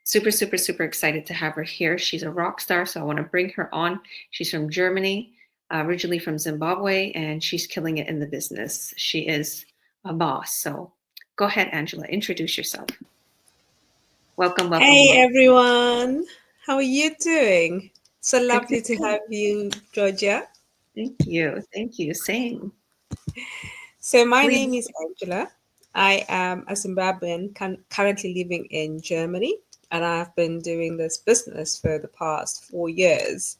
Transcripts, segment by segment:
super, super, super excited to have her here. She's a rock star, so I want to bring her on. She's from Germany, originally from Zimbabwe, and she's killing it in the business. She is a boss. So go ahead, Angela, introduce yourself. Welcome, welcome, Hey welcome. everyone, how are you doing? So Good, good, lovely to good. have you, Georgia. Thank you. Thank you. Same. So, my name Please. is Angela. I am a Zimbabwean currently living in Germany, and I've been doing this business for the past 4 years.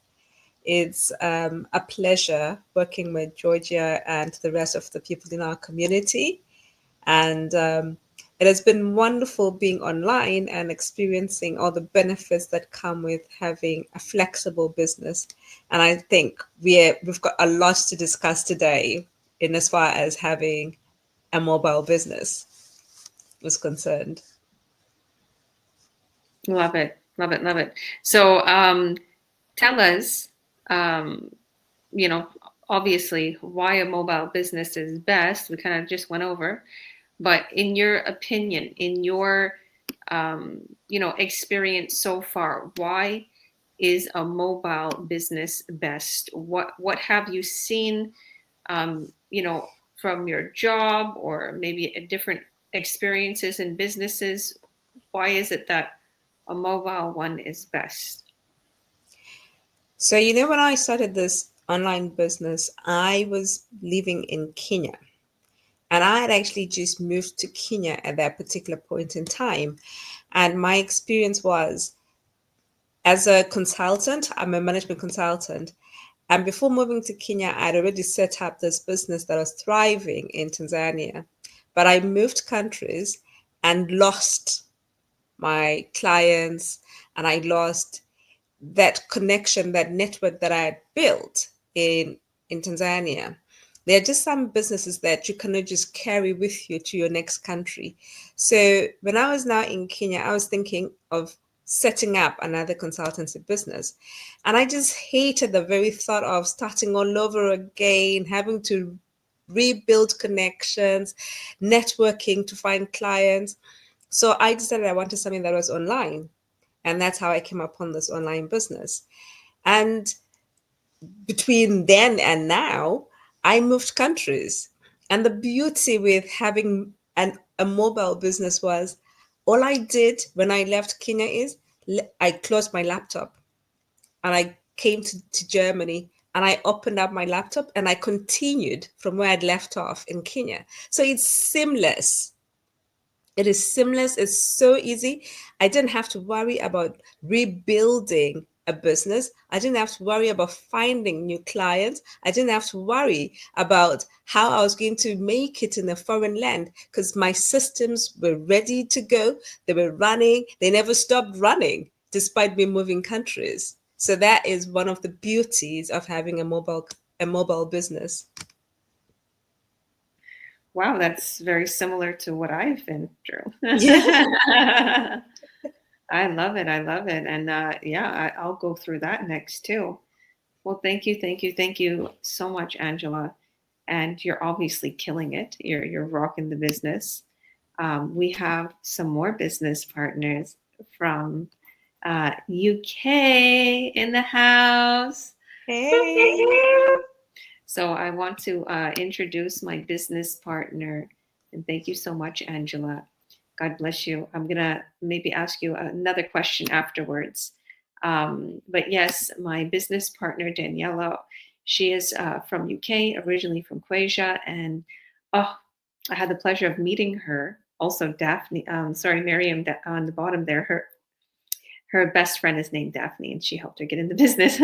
It's a pleasure working with Georgia and the rest of the people in our community. And it has been wonderful being online and experiencing all the benefits that come with having a flexible business. And I think we've got a lot to discuss today in as far as having a mobile business was concerned. Love it. Love it. Love it. So tell us, um, you know, obviously why a mobile business is best. We kind of just went over, but in your opinion, in your experience so far, why is a mobile business best? What have you seen, from your job or maybe a different experiences in businesses? Why is it that a mobile one is best? So, when I started this online business, I was living in Kenya. And I had actually just moved to Kenya at that particular point in time. And my experience was as a consultant, I'm a management consultant. And before moving to Kenya, I'd already set up this business that was thriving in Tanzania. But I moved countries and lost my clients, and I lost that connection, that network that I had built in Tanzania. There are just some businesses that you cannot just carry with you to your next country. So when I was now in Kenya, I was thinking of setting up another consultancy business. And I just hated the very thought of starting all over again, having to rebuild connections, networking to find clients. So I decided I wanted something that was online. And that's how I came upon this online business. And between then and now, I moved countries. And the beauty with having a mobile business was all I did when I left Kenya is I closed my laptop and I came to Germany and I opened up my laptop and I continued from where I'd left off in Kenya. So it's seamless. It is seamless. It's so easy. I didn't have to worry about rebuilding a business. I didn't have to worry about finding new clients. I didn't have to worry about how I was going to make it in a foreign land because my systems were ready to go. They were running. They never stopped running despite me moving countries. So that is one of the beauties of having a mobile business. Wow, that's very similar to what I've been through. Yeah. I love it. I love it. And yeah, I'll go through that next too. Well, thank you, thank you, thank you so much, Angela. And you're obviously killing it. You're rocking the business. We have some more business partners from UK in the house. Hey. So I want to introduce my business partner, and thank you so much, Angela. God bless you. I'm gonna maybe ask you another question afterwards. But yes, my business partner Daniela, she is from UK, originally from Croatia, and oh, I had the pleasure of meeting her. Also, Daphne. Sorry, Miriam on the bottom there. Her best friend is named Daphne, and she helped her get in the business.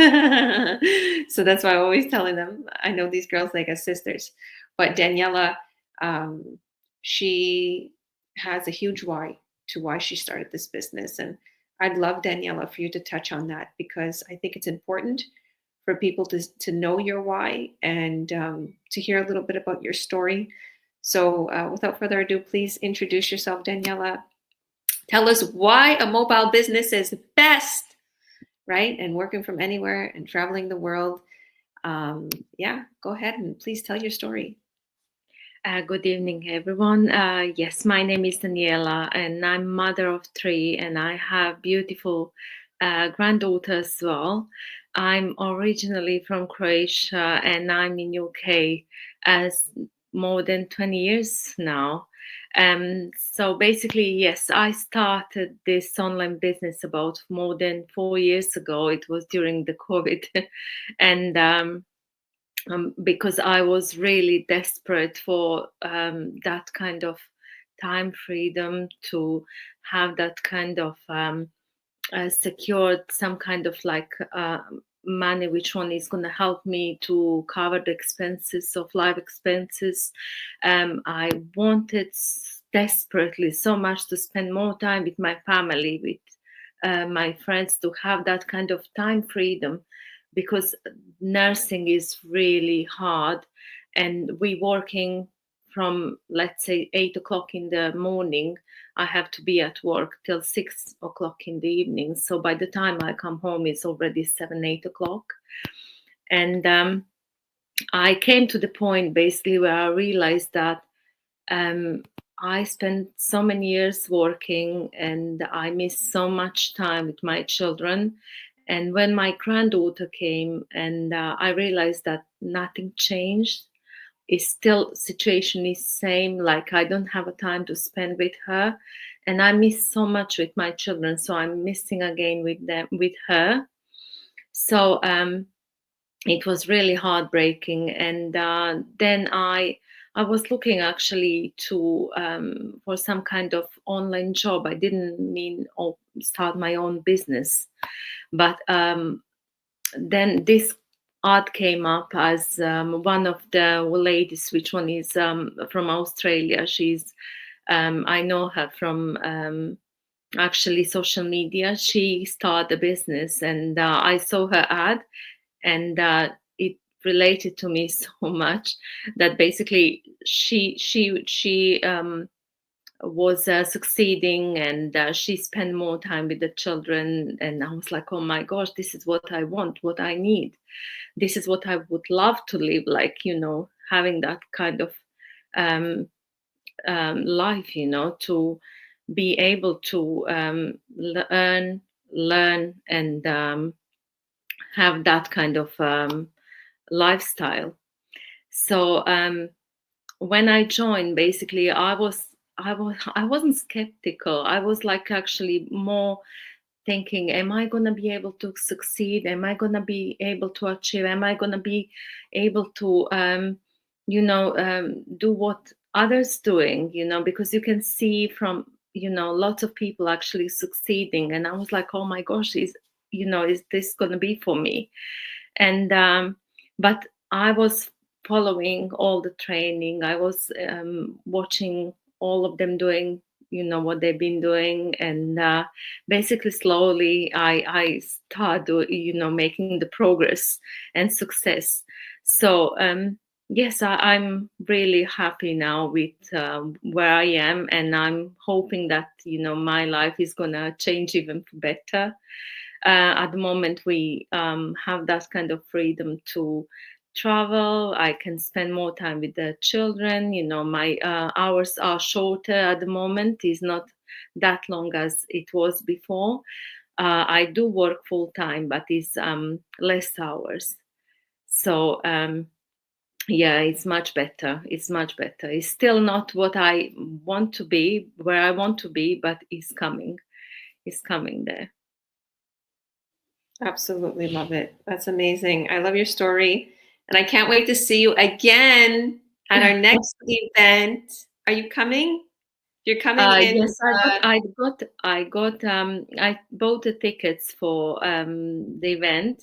So that's why I'm always telling them I know these girls like as sisters. But Daniela, um, she has a huge why to why she started this business, and I'd love Daniela for you to touch on that because I think it's important for people to know your why and to hear a little bit about your story. So without further ado, please introduce yourself, Daniela. Tell us why a mobile business is best, right? And working from anywhere and traveling the world. Yeah, go ahead and please tell your story. Good evening, everyone. Yes, my name is Daniela, and I'm mother of three, and I have beautiful granddaughter as well. I'm originally from Croatia, and I'm in UK as more than 20 years now. So basically, yes, I started this online business about more than 4 years ago. It was during the COVID, and because I was really desperate for that kind of time freedom to have that kind of secured some kind of like money which one is going to help me to cover the expenses of life expenses. I wanted desperately so much to spend more time with my family, with my friends, to have that kind of time freedom, because nursing is really hard, and we working from, let's say, 8 o'clock in the morning. I have to be at work till 6 o'clock in the evening. So by the time I come home, it's already 7, 8 o'clock. And I came to the point basically where I realized that um, I spent so many years working, and I missed so much time with my children. And when my granddaughter came, and I realized that nothing changed, is still situation is same, like I don't have a time to spend with her, and I miss so much with my children, so I'm missing again with them, with her. So it was really heartbreaking. And then I was looking actually to for some kind of online job. I didn't mean start my own business, but then this ad came up as one of the ladies, which one is from Australia. She's I know her from actually social media. She started a business, and I saw her ad, and it related to me so much that basically she was succeeding, and she spent more time with the children. And I was like, oh my gosh, this is what I want, what I need. This is what I would love to live like, having that kind of um, life, to be able to learn, and have that kind of lifestyle. So when I joined, basically, I wasn't skeptical. I was like actually more thinking, am I going to be able to succeed? Am I going to be able to achieve? Am I going to be able to do what others doing, because you can see from, lots of people actually succeeding. And I was like, oh my gosh, is this going to be for me? And but I was following all the training. I was watching all of them doing, what they've been doing. And basically slowly I started, making the progress and success. So yes, I'm really happy now with where I am, and I'm hoping that, my life is gonna change even for better. At the moment, we have that kind of freedom to travel. I can spend more time with the children. My hours are shorter at the moment. It's not that long as it was before. I do work full time, but it's less hours. So yeah, it's much better. It's much better. It's still not what I want to be, where I want to be, but it's coming. It's coming there. Absolutely love it. That's amazing. I love your story. And I can't wait to see you again at our next event. Are you coming? You're coming in. Yes, I bought the tickets for the event,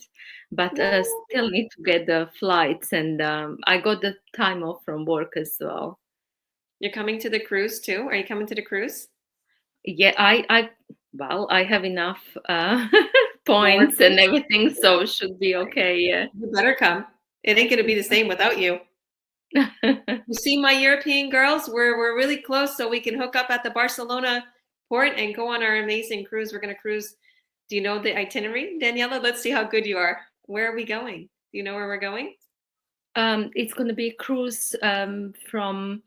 but still need to get the flights, and I got the time off from work as well. You're coming to the cruise too? Are you coming to the cruise? Yeah, well, I have enough More points and cruise? everything, so should be okay. You better come. It ain't gonna be the same without you. Yeah. You see my European girls? We're really close, so we can hook up at the Barcelona port and go on our amazing cruise. We're gonna cruise. Do you know the itinerary, Daniela? Let's see how good you are. Where are we going? Do you know where we're going? It's going to be a cruise from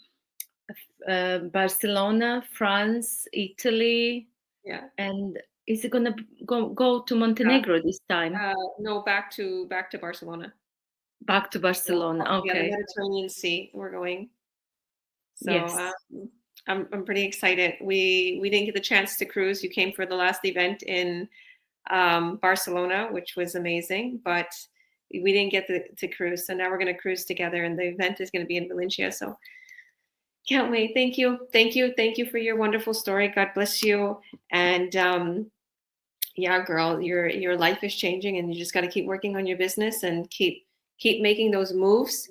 Barcelona, France, Italy, Yeah. and is it going to go to Montenegro this time? No, back to Barcelona. Back to Barcelona. Yeah, the Okay. Mediterranean Sea. We're going. So Yes. I'm pretty excited. We didn't get the chance to cruise. You came for the last event in Barcelona, which was amazing, but we didn't get to cruise. So now we're going to cruise together, and the event is going to be in Valencia. So can't wait. Thank you, thank you, thank you for your wonderful story. God bless you. And yeah, girl, your life is changing, and you just got to keep working on your business and keep making those moves.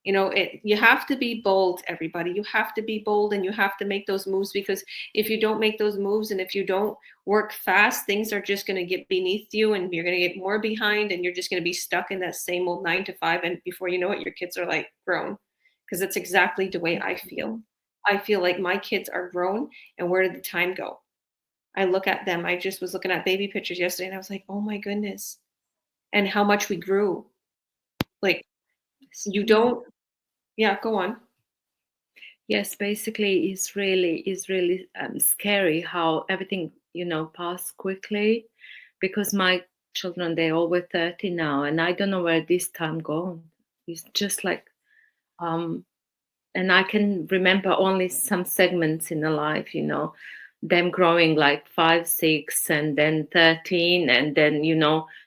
You know, you have to be bold, everybody. You have to be bold, and you have to make those moves, because if you don't make those moves and if you don't work fast, things are just going to get beneath you, and you're going to get more behind, and you're just going to be stuck in that same old 9 to 5. And before you know it, your kids are like grown, because that's exactly the way I feel. I feel like my kids are grown, and where did the time go? I look at them. I just was looking at baby pictures yesterday, and I was like, oh my goodness, and how much we grew. Like, you don't, yeah, go on. Yes, basically, it's really scary how everything passed quickly, because my children, they're over 30 now, and I don't know where this time gone. It's just like um, and I can remember only some segments in the life, them growing like 5, 6, and then 13, and then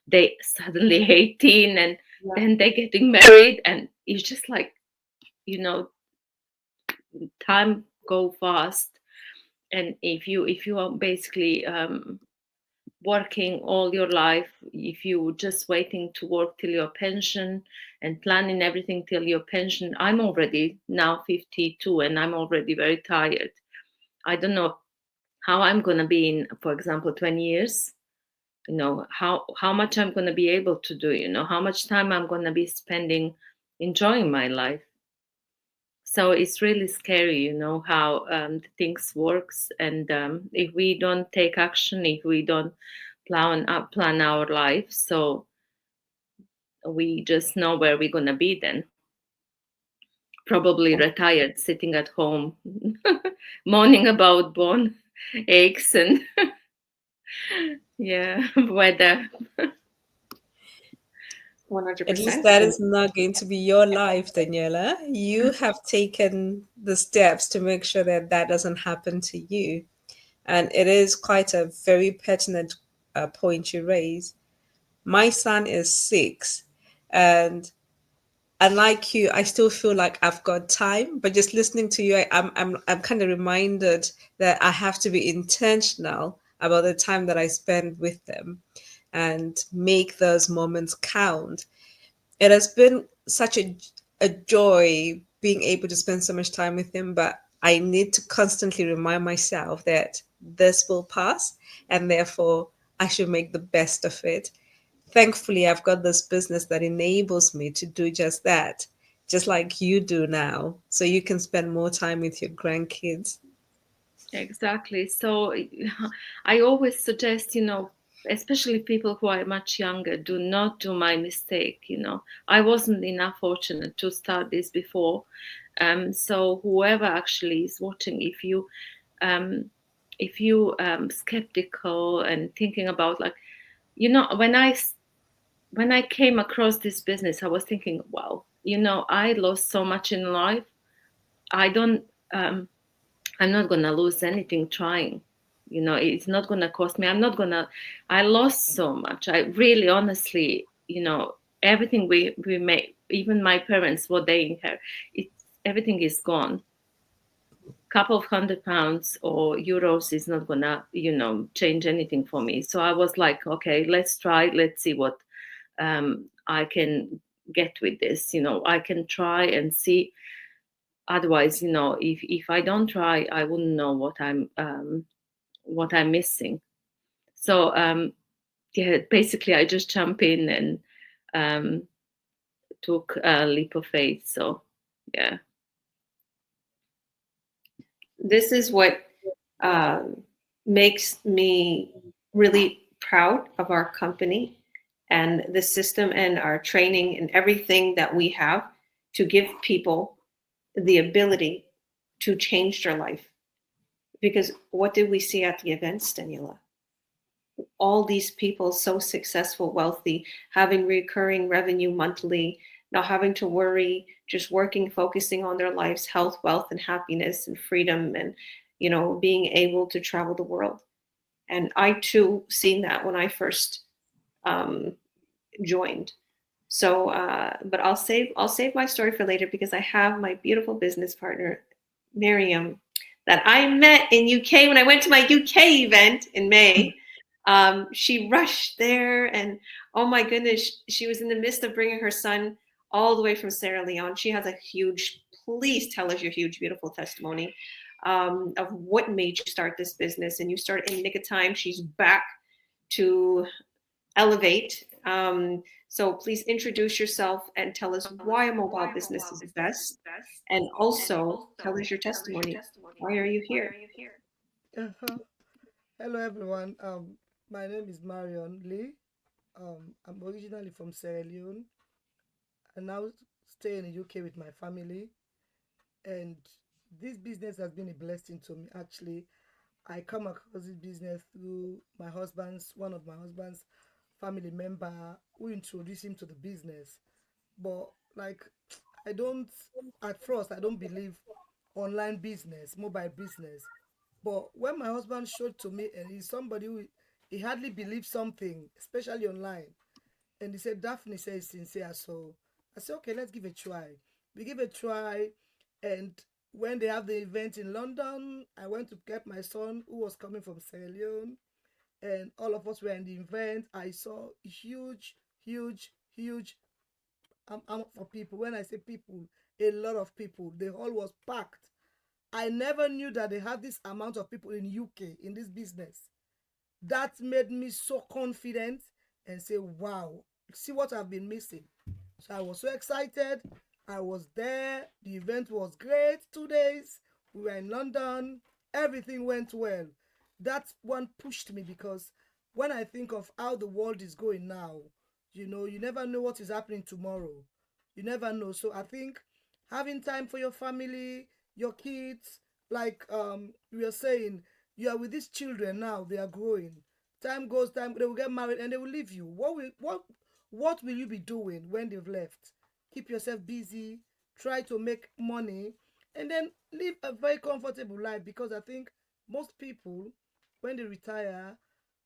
they suddenly 18, and Yeah. then they're getting married, and it's just like you know time go fast. And if you are basically working all your life, if you just waiting to work till your pension and planning everything till your pension, I'm already now 52, and I'm already very tired. I don't know how I'm going to be in, for example, 20 years. How much I'm going to be able to do, how much time I'm going to be spending enjoying my life. So it's really scary, how things works. And if we don't take action, if we don't plan our life, so we just know where we're going to be then. Probably retired, sitting at home, moaning about bone aches and yeah, weather. At least 100%. that And is not going to be your life, Daniela. You have taken the steps to make sure that that doesn't happen to you. And it is quite a very pertinent point you raise. My son is 6, and unlike you, I still feel like I've got time. But just listening to you, I'm kind of reminded that I have to be intentional about the time that I spend with them and make those moments count. It has been such a joy being able to spend so much time with him, but I need to constantly remind myself that this will pass, and therefore I should make the best of it. Thankfully, I've got this business that enables me to do just that, just like you do now, so you can spend more time with your grandkids. Exactly. So I always suggest, especially people who are much younger, do not do my mistake. I wasn't enough fortunate to start this before. So whoever actually is watching, um, if you skeptical and thinking about, like, when I came across this business, I was thinking, wow, I lost so much in life. I don't. I'm not gonna lose anything trying. It's not gonna cost me. I lost so much. I really, honestly, everything we made, even my parents, what they inherit, it's everything is gone. Couple of £100 or euros is not gonna, change anything for me. So I was like, okay, let's try. Let's see what I can get with this. I can try and see. Otherwise, if I don't try, I wouldn't know what I'm missing. So yeah, basically I just jump in and um, took a leap of faith. So yeah. this is what makes me really proud of our company and the system and our training and everything that we have. to give people the ability to change their life. Because what did we see at the events, Daniela? All these people so successful, wealthy, having recurring revenue monthly, not having to worry, just working, focusing on their lives, health, wealth, and happiness and freedom, and being able to travel the world. And I too seen that when I first joined. So, but I'll save my story for later, because I have my beautiful business partner, Miriam, that I met in UK when I went to my UK event in May. She rushed there, and oh my goodness, she was in the midst of bringing her son all the way from Sierra Leone. She has a huge, please tell us your huge, beautiful testimony of what made you start this business. And you started in the nick of time. She's back to elevate. So please introduce yourself and tell us why a mobile business is the best. And also tell us your testimony. Why are you here? Uh-huh. Hello, everyone. My name is Marion Lee. I'm originally from Sierra Leone. I now stay in the UK with my family, and this business has been a blessing to me. Actually, I come across this business through one of my husband's family member who introduced him to the business. But like, I don't at first I don't believe online business, mobile business. But when my husband showed to me, and he's somebody who he hardly believes something, especially online, and he said Daphne says sincere, so I said okay, let's give it a try. We give it a try, and when they have the event in London, I went to get my son who was coming from Sierra Leone, and all of us were in the event. I saw huge, huge, huge amount of people. When I say people, a lot of people. The hall was packed. I never knew that they had this amount of people in UK in this business. That made me so confident and say, wow, see what I've been missing. So I was so excited. I was there. The event was great. 2 days. We were in London. Everything went well. That one pushed me, because when I think of how the world is going now, you never know what is happening tomorrow. You never know. So I think having time for your family, your kids, like we are saying, you are with these children now, they are growing. Time goes, time they will get married and they will leave you. What will you be doing when they've left? Keep yourself busy, try to make money, and then live a very comfortable life, because I think most people, when they retire,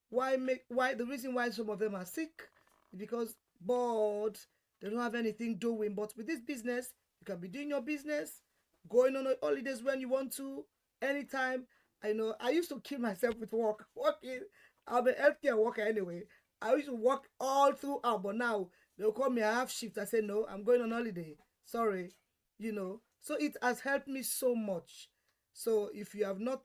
why the reason why some of them are sick is because bored, they don't have anything doing. But with this business, you can be doing your business, going on holidays when you want to, anytime. I know I used to kill myself with work. Working, I'm a healthcare worker anyway. I used to work all throughout, but now they'll call me a half shift. I say no, I'm going on holiday. Sorry, So it has helped me so much. So if you have not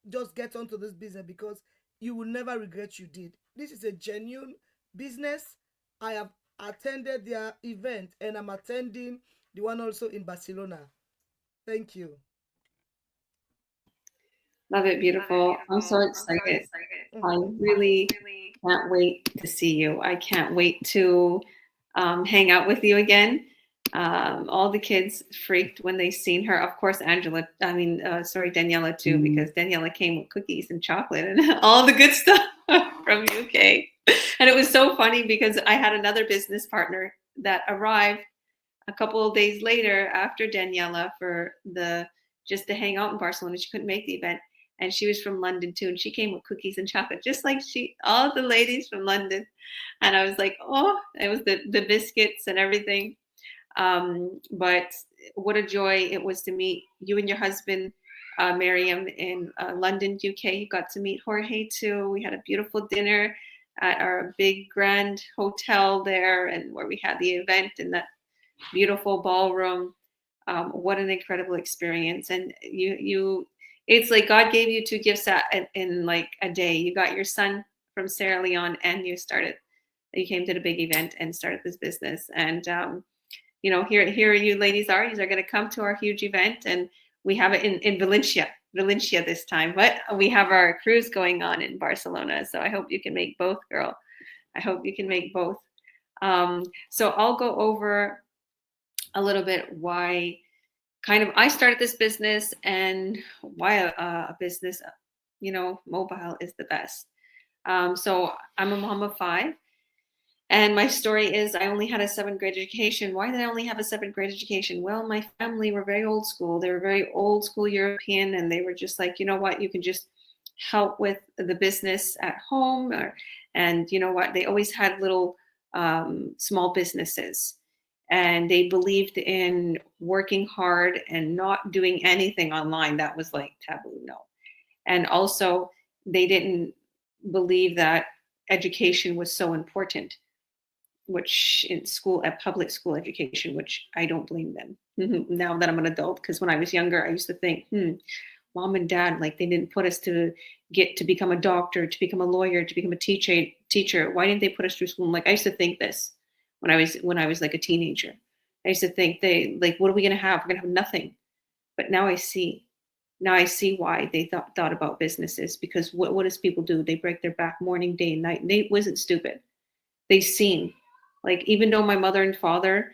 just get onto this business, because you will never regret you did. This is a genuine business. I have attended their event, and I'm attending the one also in Barcelona. Thank you. Love it, beautiful. I'm so excited. I really can't wait to see you. I can't wait to hang out with you again. All the kids freaked when they seen her. Of course, sorry, Daniela too, because Daniela came with cookies and chocolate and all the good stuff from UK. And it was so funny because I had another business partner that arrived a couple of days later after Daniela for just to hang out in Barcelona. She couldn't make the event. And she was from London too. And she came with cookies and chocolate, just like all the ladies from London. And I was like, oh, it was the biscuits and everything. But what a joy it was to meet you and your husband, Miriam, in London, UK. You got to meet Jorge too. We had a beautiful dinner at our big grand hotel there, and where we had the event in that beautiful ballroom. What an incredible experience! And it's like God gave you two gifts in like a day. You got your son from Sierra Leone, and you came to the big event and started this business. And here you ladies are. You are going to come to our huge event, and we have it in Valencia this time. But we have our cruise going on in Barcelona. So I hope you can make both, girl. I hope you can make both. So I'll go over a little bit why kind of I started this business and why a business, mobile is the best. So I'm a mom of 5. And my story is I only had a 7th grade education. Why did I only have a 7th grade education? Well, my family were very old school. They were very old school European, and they were just like, you know what, you can just help with the business at home. And you know what, they always had little small businesses. And they believed in working hard and not doing anything online. That was like taboo, no. And also, they didn't believe that education was so important, which in school, at public school education, which I don't blame them now that I'm an adult. Because when I was younger, I used to think, mom and dad, like they didn't put us to get to become a doctor, to become a lawyer, to become a teacher. Why didn't they put us through school? Like I used to think this when I was like a teenager. I used to think they like, what are we gonna have? We're gonna have nothing. But now I see. Now I see why they thought about businesses, because what does people do? They break their back morning, day, and night. And they wasn't stupid. They seen, like, even though my mother and father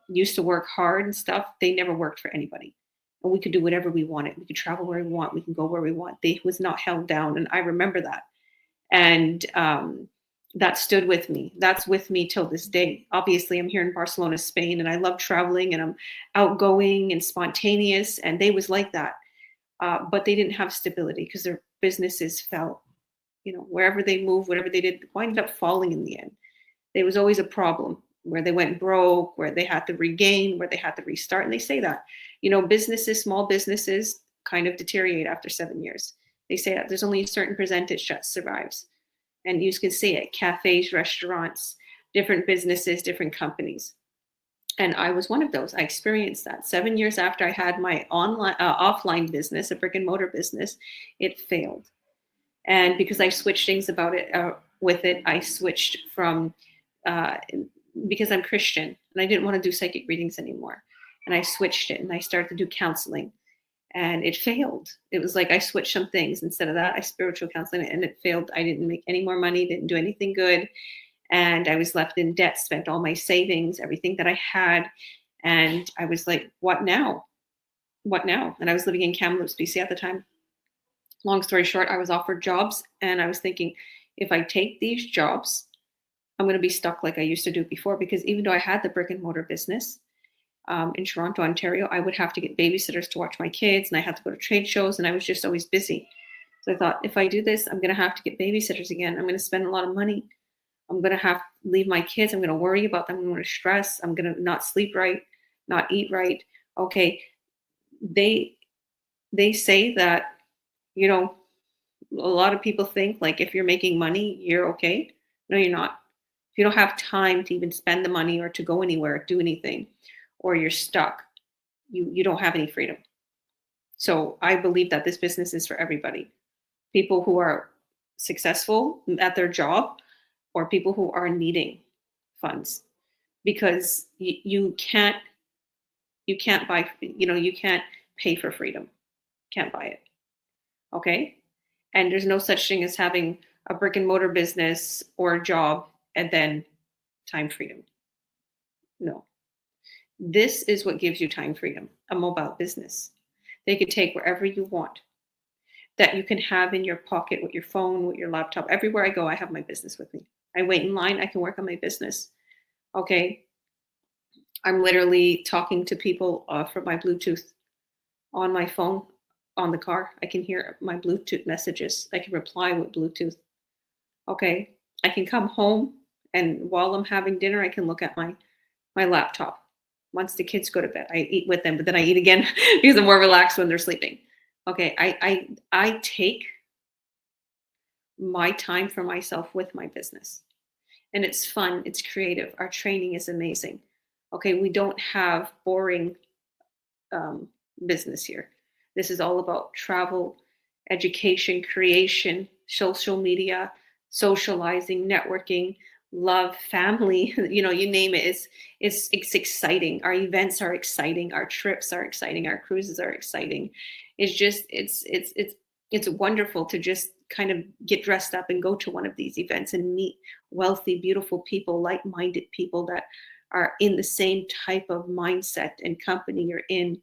used to work hard and stuff, they never worked for anybody. And we could do whatever we wanted. We could travel where we want. We can go where we want. They was not held down. And I remember that. And that stood with me. That's with me till this day. Obviously, I'm here in Barcelona, Spain, and I love traveling, and I'm outgoing and spontaneous. And they was like that. But they didn't have stability because their businesses fell. Wherever they moved, whatever they did, winded up falling in the end. There was always a problem where they went broke, where they had to regain, where they had to restart. And they say that, businesses, small businesses kind of deteriorate after 7 years. They say that there's only a certain percentage that survives. And you can see it, cafes, restaurants, different businesses, different companies. And I was one of those. I experienced that 7 years after I had my offline business, a brick and mortar business, it failed. And because I switched things about it with it, I switched from uh, because I'm Christian and I didn't want to do psychic readings anymore. And I switched it and I started to do counseling, and it failed. It was like I switched some things. Instead of that, I spiritual counseling, and it failed. I didn't make any more money, didn't do anything good. And I was left in debt, spent all my savings, everything that I had. And I was like, what now? What now? And I was living in Kamloops, BC at the time. Long story short, I was offered jobs, and I was thinking, if I take these jobs, I'm going to be stuck like I used to do before, because even though I had the brick and mortar business in Toronto, Ontario, I would have to get babysitters to watch my kids, and I had to go to trade shows, and I was just always busy. So I thought, if I do this, I'm going to have to get babysitters again. I'm going to spend a lot of money. I'm going to have to leave my kids. I'm going to worry about them. I'm going to stress. I'm going to not sleep right, not eat right. Okay. They say that, a lot of people think like if you're making money, you're okay. No, you're not. If you don't have time to even spend the money or to go anywhere, do anything, or you're stuck, you don't have any freedom. So I believe that this business is for everybody. People who are successful at their job, or people who are needing funds, because you can't buy, you can't pay for freedom. Can't buy it. Okay. And there's no such thing as having a brick and mortar business or a job and then time freedom. No. This is what gives you time freedom, a mobile business. They could take wherever you want, that you can have in your pocket with your phone, with your laptop. Everywhere I go, I have my business with me. I wait in line, I can work on my business. Okay. I'm literally talking to people from my Bluetooth on my phone on the car. I can hear my Bluetooth messages. I can reply with Bluetooth. Okay. I can come home, and while I'm having dinner, I can look at my laptop. Once the kids go to bed, I eat with them, but then I eat again because I'm more relaxed when they're sleeping. Okay. I take my time for myself with my business. And it's fun, it's creative. Our training is amazing. Okay, we don't have boring business here. This is all about travel, education, creation, social media, socializing, networking, love, family. You name it. It's exciting. Our events are exciting. Our trips are exciting. Our cruises are exciting. It's just it's wonderful to just kind of get dressed up and go to one of these events and meet wealthy, beautiful people, like-minded people that are in the same type of mindset and company you're in.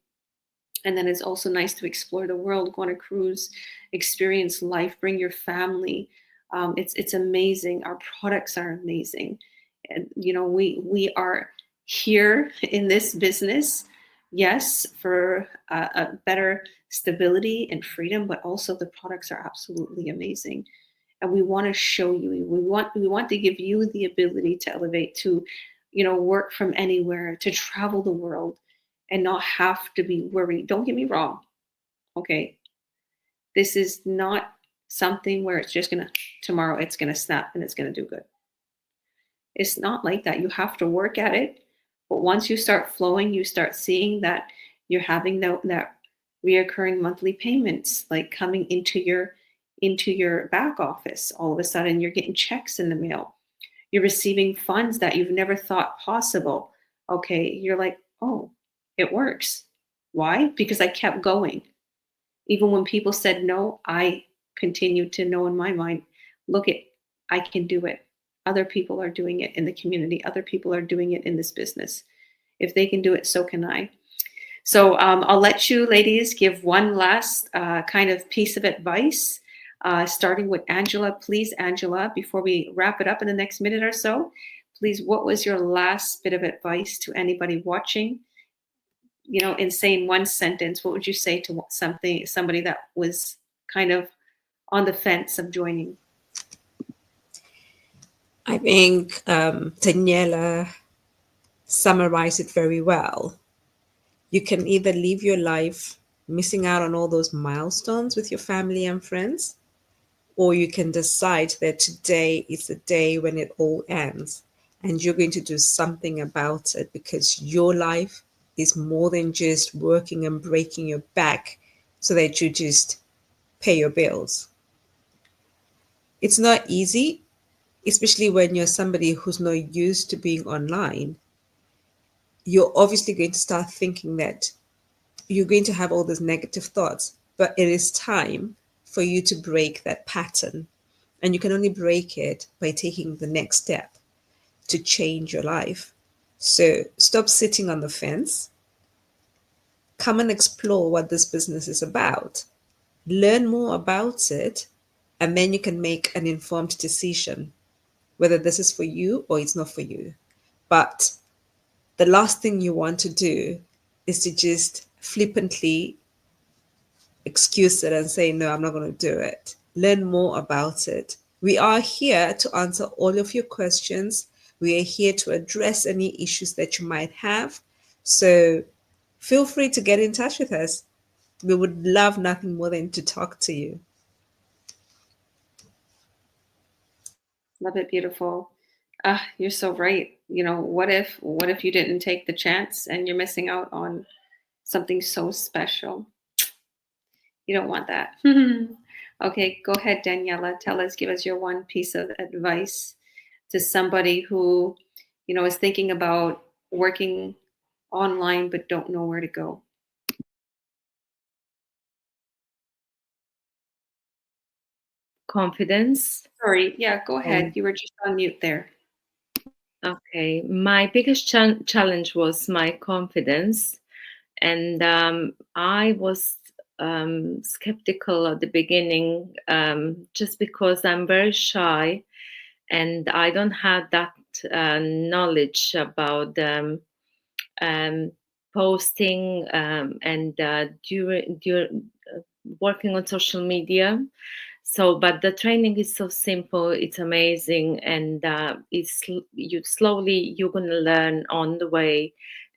And then it's also nice to explore the world, go on a cruise, experience life, bring your family. It's amazing. Our products are amazing, and we are here in this business, yes, for a better stability and freedom, but also the products are absolutely amazing, and we want to show you. We want to give you the ability to elevate, to work from anywhere, to travel the world, and not have to be worried. Don't get me wrong, okay? This is not something where it's just gonna tomorrow it's gonna snap and it's gonna do good. It's not like that. You have to work at it, but once you start flowing, you start seeing that you're having that reoccurring monthly payments like coming into your back office. All of a sudden, you're getting checks in the mail. You're receiving funds that you've never thought possible. Okay, you're like, oh, it works. Why? Because I kept going. Even when people said no, I continued to know in my mind, look it, I can do it. Other people are doing it in the community. Other people are doing it in this business. If they can do it, so can I. So I'll let you ladies give one last kind of piece of advice, starting with Angela. Please, Angela, before we wrap it up in the next minute or so, please, what was your last bit of advice to anybody watching? In saying one sentence, what would you say to somebody that was kind of on the fence of joining? I think Daniela summarized it very well. You can either live your life missing out on all those milestones with your family and friends, or you can decide that today is the day when it all ends and you're going to do something about it, because your life is more than just working and breaking your back so that you just pay your bills. It's not easy, especially when you're somebody who's not used to being online. You're obviously going to start thinking that you're going to have all these negative thoughts, but it is time for you to break that pattern. And you can only break it by taking the next step to change your life. So stop sitting on the fence. Come and explore what this business is about. Learn more about it, and then you can make an informed decision whether this is for you or it's not for you. But the last thing you want to do is to just flippantly excuse it and say, no, I'm not going to do it. Learn more about it. We are here to answer all of your questions. We are here to address any issues that you might have. So feel free to get in touch with us. We would love nothing more than to talk to you. Love it, beautiful. You're so right. What if you didn't take the chance and you're missing out on something so special? You don't want that. Okay, go ahead, Daniela. Give us your one piece of advice to somebody who, is thinking about working online but don't know where to go. Confidence. Sorry, yeah, go ahead. You were just on mute there. Okay, my biggest challenge was my confidence, and I was skeptical at the beginning, just because I'm very shy and I don't have that knowledge about posting, and during working on social media. So, but the training is so simple, it's amazing, and you're gonna learn on the way,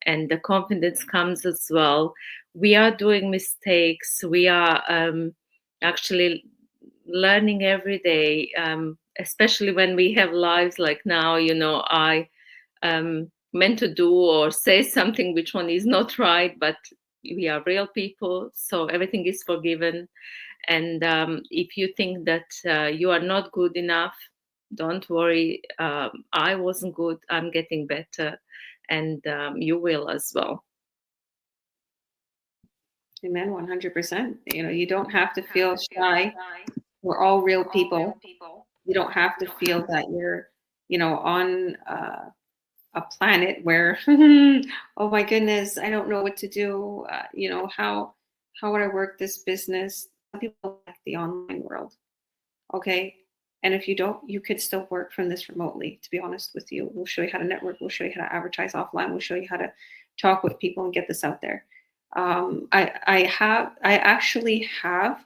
and the confidence comes as well. We are doing mistakes. We are actually learning every day, especially when we have lives like now. I meant to do or say something which one is not right, but we are real people, so everything is forgiven. And if you think that you are not good enough, don't worry. I wasn't good. I'm getting better, and you will as well. Amen, 100%. You don't have to feel shy. We're all real people. You don't have to feel that you're, on a planet where, oh my goodness, I don't know what to do. How would I work this business? Some people like the online world. Okay. And if you don't, you could still work from this remotely, to be honest with you. We'll show you how to network. We'll show you how to advertise offline. We'll show you how to talk with people and get this out there. I actually have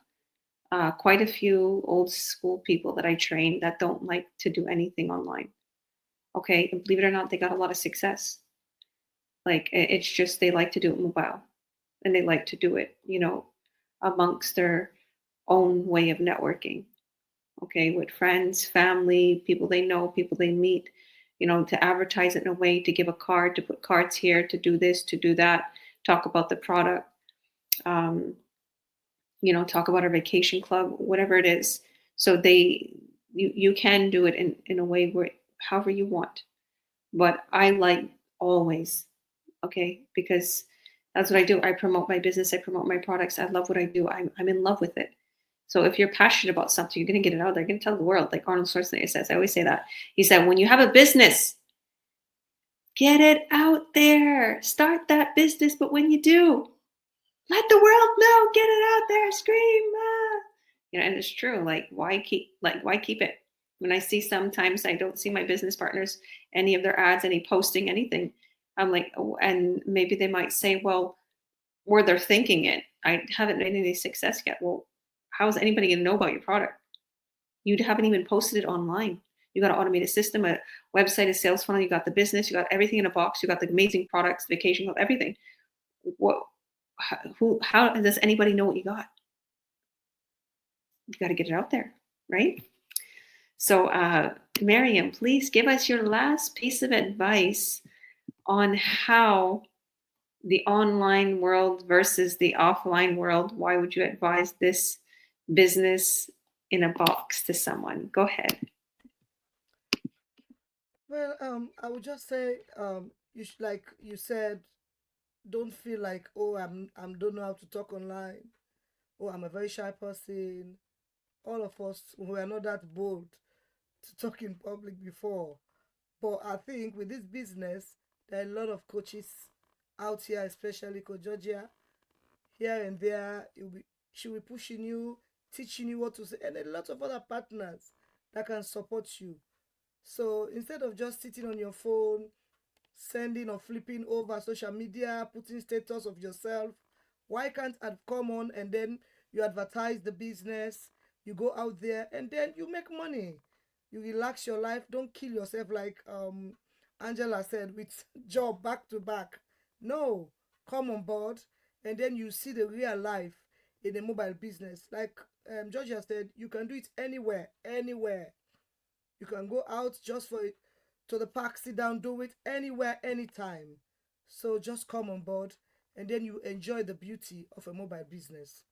quite a few old school people that I train that don't like to do anything online. Okay. And believe it or not, they got a lot of success. Like it's just, they like to do it mobile and they like to do it, amongst their own way of networking. Okay, with friends, family, people they know, people they meet, to advertise it in a way, to give a card, to put cards here, to do this, to do that, talk about the product, um, talk about our vacation club, whatever it is. So you can do it in a way where however you want. But I like always, okay, because that's what I do. I promote my business, I promote my products. I love what I do. I'm in love with it. So if you're passionate about something, you're going to get it out there. You're going to tell the world, like Arnold Schwarzenegger says. I always say that. He said, when you have a business, get it out there. Start that business. But when you do, let the world know. Get it out there. Scream. Ah. And it's true. Why keep it? When I see, sometimes I don't see my business partners, any of their ads, any posting, anything. I'm like, oh, and maybe they might say, well, where they're thinking it, I haven't made any success yet. Well, how is anybody going to know about your product? You haven't even posted it online. You got an automated system, a website, a sales funnel. You got the business. You got everything in a box. You got the amazing products, vacation club, everything. What? How does anybody know what you got? You got to get it out there, right? So, Miriam, please give us your last piece of advice on how the online world versus the offline world. Why would you advise this business in a box to someone? Go ahead. Well, I would just say, like you said, don't feel like, oh, I'm don't know how to talk online. Oh, I'm a very shy person. All of us were not that bold to talk in public before. But I think with this business, there are a lot of coaches out here, especially Coach Georgia, here and there. She will be pushing you, teaching you what to say, and a lot of other partners that can support you. So instead of just sitting on your phone, sending or flipping over social media, putting status of yourself, why can't I come on and then you advertise the business, you go out there and then you make money. You relax your life, don't kill yourself like Angela said with job back to back. No, come on board and then you see the real life in a mobile business. Like Georgia said, you can do it anywhere, anywhere. You can go out just for it to the park, sit down, do it anywhere, anytime. So just come on board and then you enjoy the beauty of a mobile business.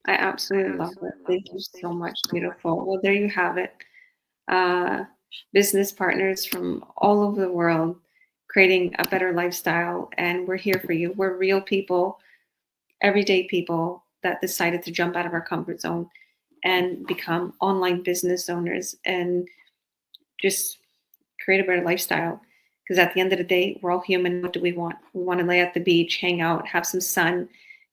I absolutely love it. Thank you so much. Beautiful. Well, there you have it. Uh, Business partners from all over the world creating a better lifestyle. And we're here for you. We're real people, everyday people that decided to jump out of our comfort zone and become online business owners and just create a better lifestyle. Because at the end of the day, we're all human. What do we want? We want to lay at the beach, hang out, have some sun,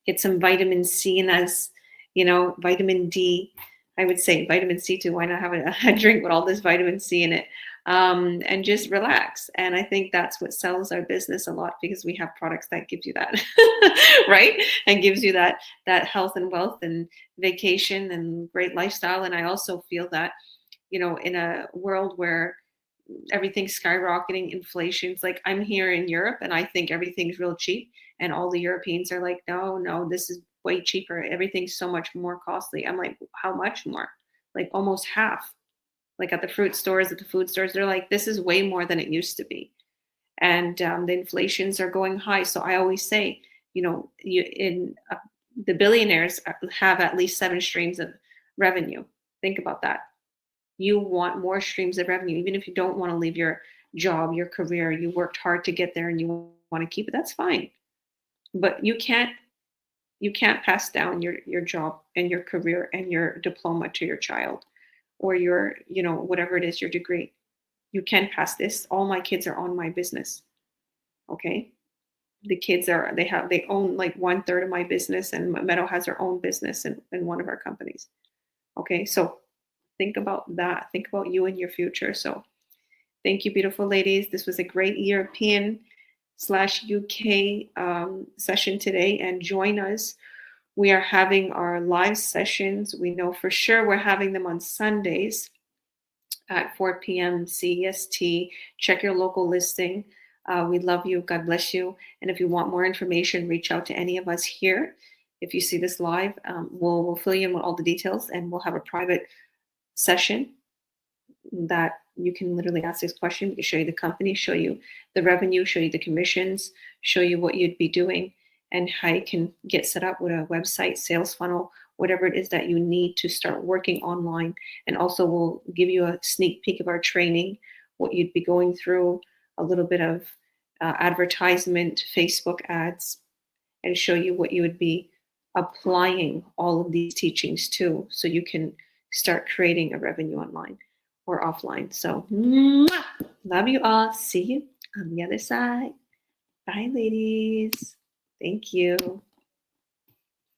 get some vitamin C in us, vitamin D. I would say vitamin C too. Why not have a drink with all this vitamin C in it? And just relax. And I think that's what sells our business a lot because we have products that gives you that, right? And gives you that health and wealth and vacation and great lifestyle. And I also feel that, in a world where everything's skyrocketing, inflation's like, I'm here in Europe and I think everything's real cheap. And all the Europeans are like, no, this is way cheaper. Everything's so much more costly. I'm like, how much more? Like almost half. Like at the fruit stores, at the food stores, they're like, this is way more than it used to be. And the inflations are going high. So I always say, the billionaires have at least 7 streams of revenue. Think about that. You want more streams of revenue, even if you don't want to leave your job, your career, you worked hard to get there and you want to keep it, that's fine. But you can't pass down your job and your career and your diploma to your child or your, whatever it is, your degree. You can pass this. All my kids are on my business. Okay. The kids they own like 1/3 of my business, and Meadow has her own business in one of our companies. Okay. So think about that. Think about you and your future. So thank you, beautiful ladies. This was a great European/UK session today, and join us. We are having our live sessions. We know for sure we're having them on Sundays at 4 p.m. CEST. Check your local listing. We love you. God bless you. And if you want more information, reach out to any of us here. If you see this live, we'll fill you in with all the details, and we'll have a private session that you can literally ask this question. We can show you the company, show you the revenue, show you the commissions, show you what you'd be doing, and how you can get set up with a website, sales funnel, whatever it is that you need to start working online. And also we'll give you a sneak peek of our training, what you'd be going through, a little bit of advertisement, Facebook ads, and show you what you would be applying all of these teachings to, so you can start creating a revenue online or offline. So love you all. See you on the other side. Bye, ladies. Thank you.